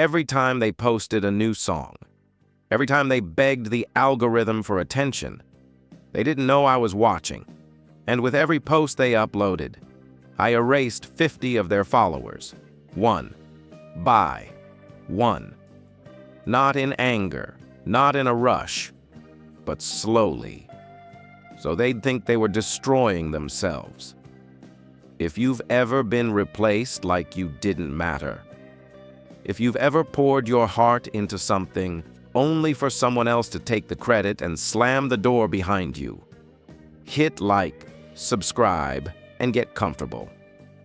every time they posted a new song, every time they begged the algorithm for attention. They didn't know I was watching. And with every post they uploaded, I erased 50 of their followers. One by one. Not in anger, not in a rush, but slowly. So they'd think they were destroying themselves. If you've ever been replaced like you didn't matter, if you've ever poured your heart into something only for someone else to take the credit and slam the door behind you, hit like, subscribe, and get comfortable.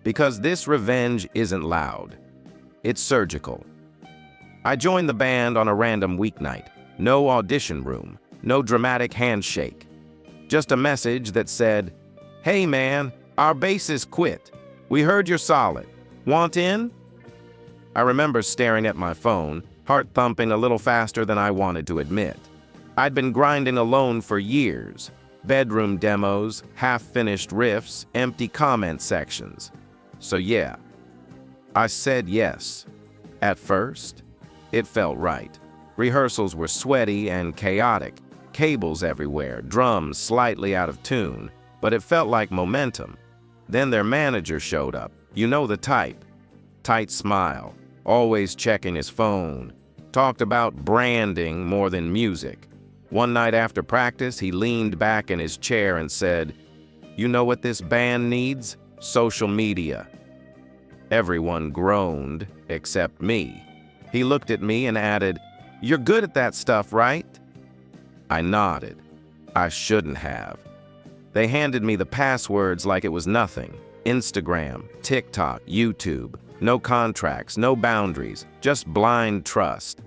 Because this revenge isn't loud. It's surgical. I joined the band on a random weeknight. No audition room, no dramatic handshake. Just a message that said, "Hey man, our bassist quit. We heard you're solid. Want in?" I remember staring at my phone, heart thumping a little faster than I wanted to admit. I'd been grinding alone for years. Bedroom demos, half-finished riffs, empty comment sections. So yeah, I said yes. At first, it felt right. Rehearsals were sweaty and chaotic, cables everywhere, drums slightly out of tune, but it felt like momentum. Then their manager showed up. You know the type. Tight smile, always checking his phone. Talked about branding more than music. One night after practice, he leaned back in his chair and said, "You know what this band needs? Social media." Everyone groaned, except me. He looked at me and added, "You're good at that stuff, right?" I nodded. I shouldn't have. They handed me the passwords like it was nothing. Instagram, TikTok, YouTube. No contracts, no boundaries, just blind trust.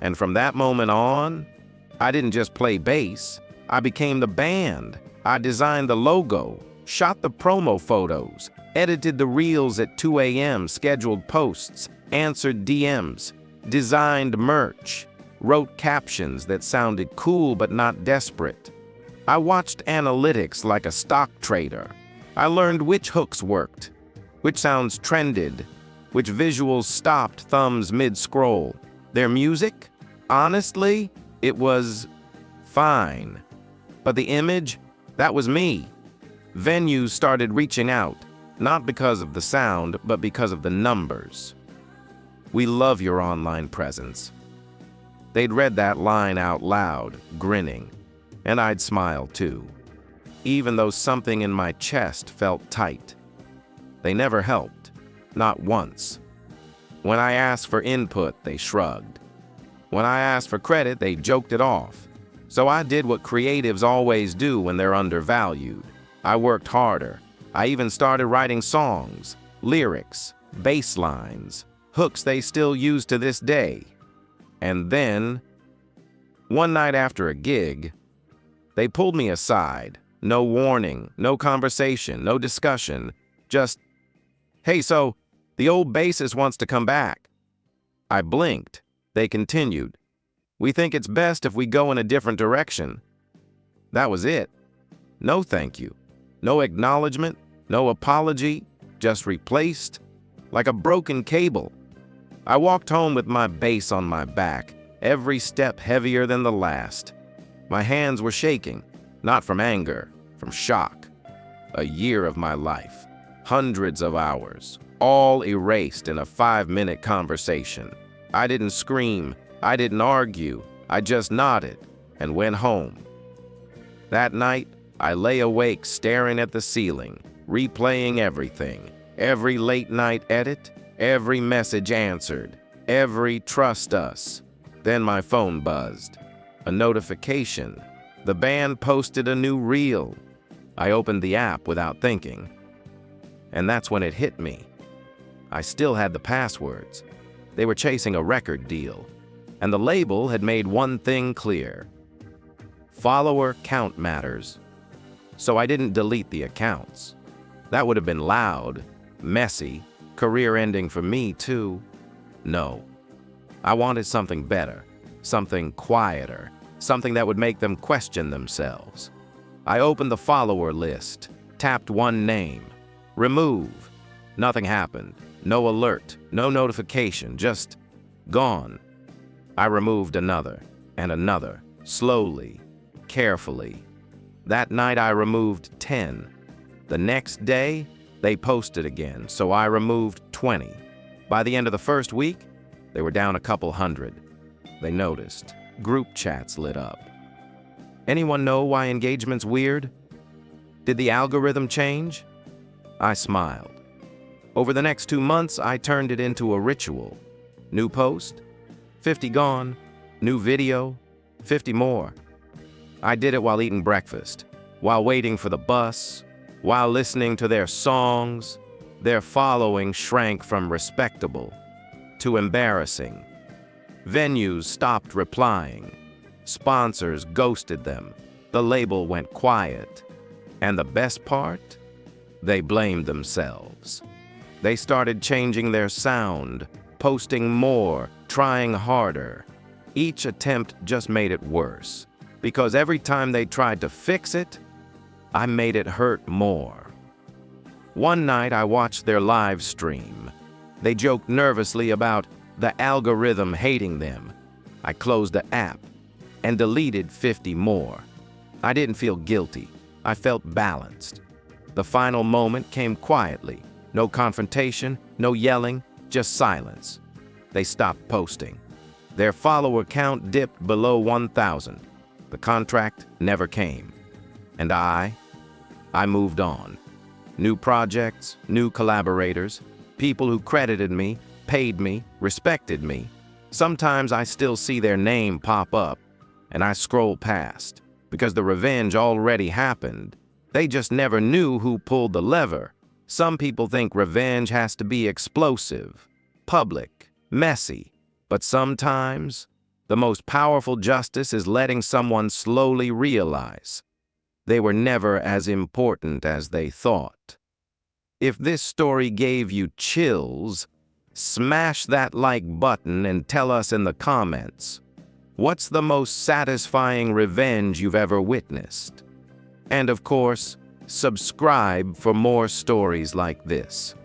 And from that moment on, I didn't just play bass. I became the band. I designed the logo, shot the promo photos, edited the reels at 2 a.m., scheduled posts, answered DMs, designed merch, wrote captions that sounded cool but not desperate. I watched analytics like a stock trader. I learned which hooks worked, which sounds trended, which visuals stopped thumbs mid-scroll. Their music? Honestly, it was fine. But the image? That was me. Venues started reaching out, not because of the sound, but because of the numbers. "We love your online presence." They'd read that line out loud, grinning, and I'd smile too, even though something in my chest felt tight. They never helped, not once. When I asked for input, they shrugged. When I asked for credit, they joked it off. So I did what creatives always do when they're undervalued. I worked harder. I even started writing songs, lyrics, bass lines, hooks they still use to this day. And then, one night after a gig, they pulled me aside. No warning, no conversation, no discussion, just, "Hey, so the old bassist wants to come back." I blinked. They continued, "We think it's best if we go in a different direction." That was it. No thank you. No acknowledgement, no apology, just replaced like a broken cable. I walked home with my bass on my back, every step heavier than the last. My hands were shaking, not from anger, from shock. A year of my life, hundreds of hours, all erased in a 5-minute conversation. I didn't scream, I didn't argue, I just nodded and went home. That night, I lay awake staring at the ceiling, replaying everything, every late-night edit, every message answered, every "trust us." Then my phone buzzed. A notification. The band posted a new reel. I opened the app without thinking. And that's when it hit me. I still had the passwords. They were chasing a record deal. And the label had made one thing clear. Follower count matters. So I didn't delete the accounts. That would have been loud, messy, career-ending for me too. No. I wanted something better, something quieter, something that would make them question themselves. I opened the follower list, tapped one name. Remove. Nothing happened. No alert, no notification, just gone. I removed another and another, slowly, carefully. That night I removed 10. The next day, they posted again, so I removed 20. By the end of the first week, they were down a couple hundred. They noticed. Group chats lit up. Anyone know why engagement's weird? Did the algorithm change? I smiled. Over the next 2 months, I turned it into a ritual. New post, 50 gone. New video, 50 more. I did it while eating breakfast, while waiting for the bus, while listening to their songs. Their following shrank from respectable to embarrassing. Venues stopped replying. Sponsors ghosted them. The label went quiet. And the best part? They blamed themselves. They started changing their sound, posting more, trying harder. Each attempt just made it worse, because every time they tried to fix it, I made it hurt more. One night I watched their live stream. They joked nervously about the algorithm hating them. I closed the app and deleted 50 more. I didn't feel guilty. I felt balanced. The final moment came quietly. No confrontation, no yelling, just silence. They stopped posting. Their follower count dipped below 1,000. The contract never came. And I moved on. New projects, new collaborators, people who credited me, paid me, respected me. Sometimes I still see their name pop up, and I scroll past, because the revenge already happened. They just never knew who pulled the lever. Some people think revenge has to be explosive, public, messy, but sometimes the most powerful justice is letting someone slowly realize they were never as important as they thought. If this story gave you chills, smash that like button and tell us in the comments, what's the most satisfying revenge you've ever witnessed? And of course, subscribe for more stories like this.